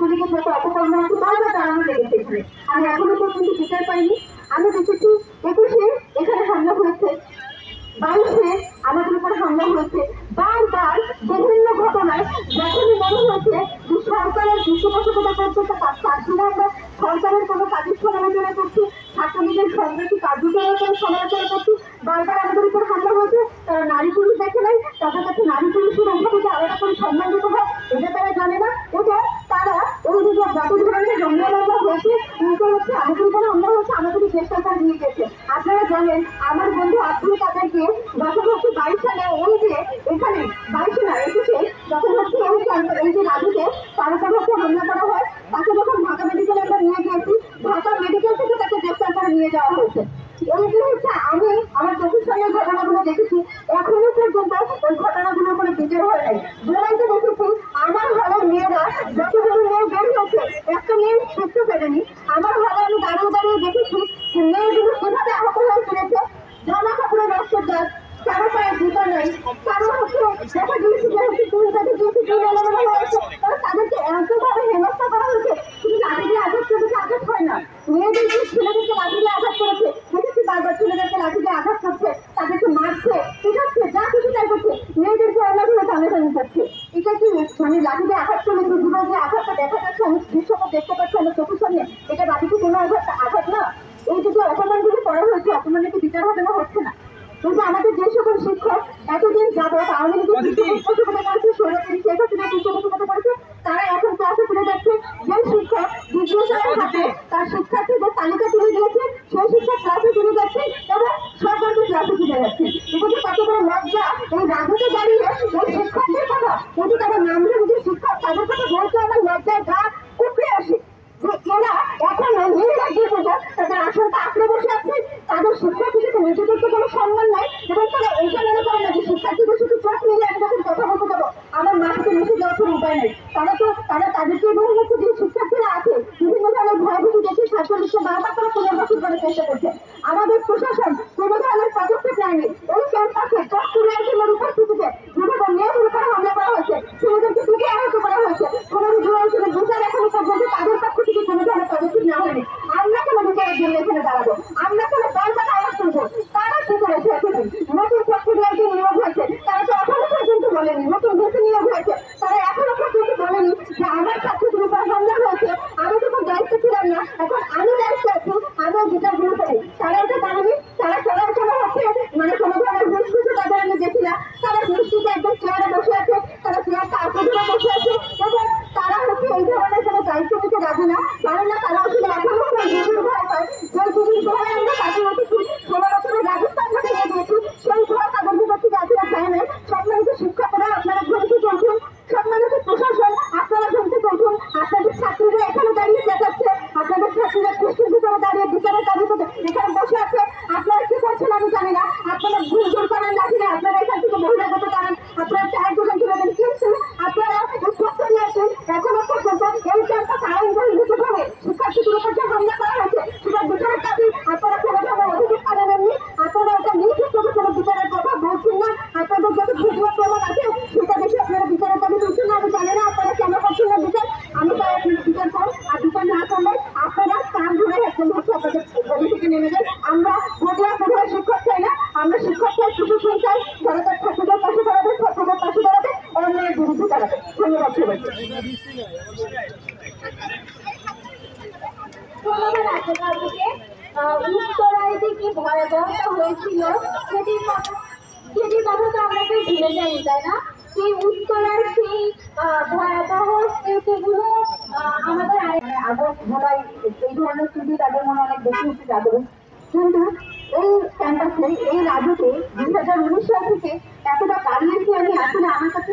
ছাত্রলীগের যত অপকর্ম আছে বারবার দাঁড়ানো লেগেছে এখানে। আমি এখনো পর্যন্ত বিচার পাইনি। আমি দেখেছি 21-এ এখানে হামলা হয়েছে, 22-এ আমাদের উপর হামলা হয়েছে। বারবার বিভিন্ন ঘটনায় যখনই মনে হয়েছে যে সরকারের পৃষ্ঠপোষকতা করছে, তার জন্য আমরা সরকারের কোনো কাজের সমালোচনা করছি, ছাত্রলীগের সন্ত্রাসী কার্যকলাপের কোনো সমালোচনা করছি, বারবার আমাদের উপর হামলা হয়েছে। তারা নারী পুরুষ দেখে নাই, তাদের কাছে নারী পুরুষের ওইভাবে যে আলাদা করে সম্মান দিতে হয় এটা তারা জানে না। এবং তারা ওই যে যত ধরনের জঙ্গলতা হয়েছে উল্টো হচ্ছে, আমাদের উপর হামলা হচ্ছে, আমাদের দেশ সরকার নিয়ে গেছে। আপনারা জানেন আমার বন্ধু আব্দুল কাদেরকে যখন হচ্ছে 22 সালে ওই যে এখানে 22 না 21-এ যখন হচ্ছে এই যে রাজুতে তার উপর হচ্ছে হামলা করা হয়, তাকে যখন ঢাকা মেডিকেলে আমরা নিয়ে গিয়েছি, ঢাকা মেডিকেল থেকে তাকে গ্রেফতার করে নিয়ে যাওয়া হয়েছে। এই যে হচ্ছে আমি আমার চোখের সামনে ঘটনাগুলো দেখেছি, এখনো পর্যন্ত ওই ঘটনাগুলোর কোনো বিচার হয় নাই। বলাইতে দেখেছি আমার হলের মেয়েরা যতগুলো মেয়ে বের হয়েছে, একটা মেয়ে সুস্থ ফেরেনি। আমার হলে আমি দাঁড়িয়ে দাঁড়িয়ে দেখেছি মেয়েগুলো কিভাবে আহত হয়ে ফিরেছে, জামা কাপড়ে নষ্টের দাগ, কারো পায়ে জুতা নাই, কারো হচ্ছে দেখা দিয়েছি যে হচ্ছে তুই তাদের দিয়েছি তুই এলোমেলো হয়েছে, তাদেরকে এতভাবে হেনস্থা করা হয়েছে। শুধু লাঠি দিয়ে আঘাত করেছে, আঘাত হয় না, মেয়েদেরকে ছেলেদেরকে লাঠি দিয়ে আঘাত করেছে, দেখেছি বারবার ছেলেদেরকে লাঠি দিয়ে আঘাত করছে, তাদেরকে মারছে, পিটাচ্ছে, যা কিছু তাই করছে, মেয়েদেরকে অন্যভাবে টানাটানি করছে। এটা কি মানে লাঠি দিয়ে আঘাত করলে দুর্বল যে আঘাতটা দেখা যাচ্ছে, আমি দৃশ্যটা দেখতে পাচ্ছি আমার চোখের সামনে, এটা বাড়িতে কোনো আঘাত না। এই যে অপমানগুলো করা হয়েছে, অপমানের কি বিচার হবে না? হচ্ছে না। কিন্তু আমাদের যে সকল শিক্ষক এতদিন যাবৎ আওয়ামী লীগের পৃষ্ঠপোষকতা করেছে, সরকারি শেখ হাসিনার পৃষ্ঠপোষকতা করেছে, তারা এখন ক্লাসে ফিরে যাচ্ছে। যে শিক্ষক দ্বিতীয় সালের হাতে তার শিক্ষার্থীদের তালিকা তুলে দিয়েছে, সেই শিক্ষক ক্লাসে ফিরে যাচ্ছে এবং সরকারকে ক্লাসে ফিরে যাচ্ছে। এটা যে কত বড় লজ্জা! এই রাজনীতি দাঁড়িয়ে এই শিক্ষকদের কথা, কিন্তু তারা নাম যে শিক্ষক, তাদের কথা বলতে আমার লজ্জায় গা কুকড়ে আসে যে এরা এখনো নীল রাজ্যের মতো তাদের আসনটা আঁকড়ে বসে আছে, তাদের শিক্ষক হিসেবে নিজেদেরকে কোনো সম্মান নাই। এবং তারা এইটা মনে করে না যে শিক্ষার্থীদের শুধু চোখ মিলে আমি যখন কথা বলতে যাবো আমার মাটিতে মিশে যাওয়ার কোনো উপায় নেই। তারা তাদেরকে মনে হচ্ছে যে শিক্ষার্থীরা আছে বিভিন্ন ধরনের ভয়ভীতি দেখে ছাত্রলীগকে বারবার তারা পুনর্বাসন করার চেষ্টা করছে। আমাদের প্রশাসন কোনো ধরনের পদক্ষেপ নেয়নি। এই ক্যাম্পাসে ডক্টরের উপস্থিতিতে বিভিন্ন মেয়েদের উপর হামলা করা হয়েছে, ছেলেদেরকে পিঠে আহত করা হয়েছে, কোনো বিচার এখনো পর্যন্ত তাদের পক্ষ থেকে কোনো ধরনের পদক্ষেপ নেওয়া হয়নি। আমরা কেন বিচারের জন্য এখানে দাঁড়াবো? আমরা কেন দলটা আওয়াজ তুলবো? তারা কি করেছে? এতদিন নতুন ছাত্রীদেরকে নিয়োগ হয়েছে, তারা তো এখনো পর্যন্ত বলেনি। নতুন দেশে নিয়োগ হয়েছে, তারা এখনো পর্যন্ত বলেনি যে আমার ছাত্রীদের উপর হামলা হয়েছে, আমি যখন দায়িত্ব ছিলাম না, এখন আমি দায়িত্ব আছি, আমার বিচারগুলো করি। তারা এটা জানেনি। তারা সবার সময় হচ্ছে মানে কোনো ধরনের দুষ্কৃতি তাদের আমি দেখি না। তারা নিশ্চিত একদম চেয়ারে বসে আছে, তারা চেয়ারটা আঁকড়ে ধরে বসে আছে এবং তারা হচ্ছে এই ধরনের কোনো দায়িত্ব নিতে রাজি না। জানে না তারা আসলে এখনো দিদির ভয় পায়, যে দিদির ভয় আমরা তাদের মধ্যে 16 বছরের রাজস্থান থেকে নিয়ে দিয়েছি, সেই ভয় তাদের ভিতর থেকে আসলে যায় নাই। সম্মানিত শিক্ষকরা আপনারা ঘুমতে চলছেন, সম্মানিত প্রশাসন আপনারা ঘুমতে চলছেন, আপনাদের ছাত্রীরা এখানে দাঁড়িয়ে চেঁচাচ্ছে, আপনাদের ছাত্রীরা কৃষ্ণের ভিতরে দাঁড়িয়ে বিচারের দাবিতে এখানে বসে আছে। আপনারা কি করছেন আমি জানি না, আপনারা ভুল জোর করেন না কিনা, আপনারা এখান থেকে বহিরাগত করেন, আপনারা চায়ের দোকান তুলে দেন, কিন্তু আপনারা উত্তর দিয়েছেন এখনো পর্যন্ত এই ক্যাম্পাস আইন বহির্ভূতভাবে শিক্ষার্থীদের উপর যে হামলা করা হয়েছে সেটা বিচারের দাবি আপনারা কোনো ধরনের অভিযোগ করেননি। আপনারা এটা নির্দিষ্ট কোনো বিচারের কথা বলছেন না। আপনাদের যত ভিডিও প্রমাণ আছে সেটা দেখে আপনারা বিচারের দাবি তুলছেন না। আমি জানি না আপনারা কেন করছেন না বিচার, আমি তাই আপনারা বিচার করেন। আর বিচার না করলে আপনারা কান ধরে একদম হচ্ছে আপনাদের গদি থেকে নেমে যান। আমরা পড়ুয়া পড়ুয়া শিক্ষক চাই না, আমরা শিক্ষক চাই, প্রশাসন চাই, সরকার ছাত্রদের পাশে দাঁড়াবে, ছাত্রদের পাশে দাঁড়াবে, অন্যায়ের বিরুদ্ধে দাঁড়াবে। ধন্যবাদ সবাইকে। উত্তরায় যে কি ভয়াবহতা হয়েছিল সেটির কথা তো আমরা কেউ ভুলে যাই, তাই না? সেই উত্তরার সেই ভয়াবহ স্মৃতিগুলো আমাদের আগস্ট জুলাই এই ধরনের স্মৃতি তাদের মনে অনেক বেশি বেশি জাগরুক। কিন্তু এই ক্যাম্পাসে এই রাজুতে 2019 সাল থেকে এতটা দাঁড়িয়েছি আমি আসলে আমার কাছে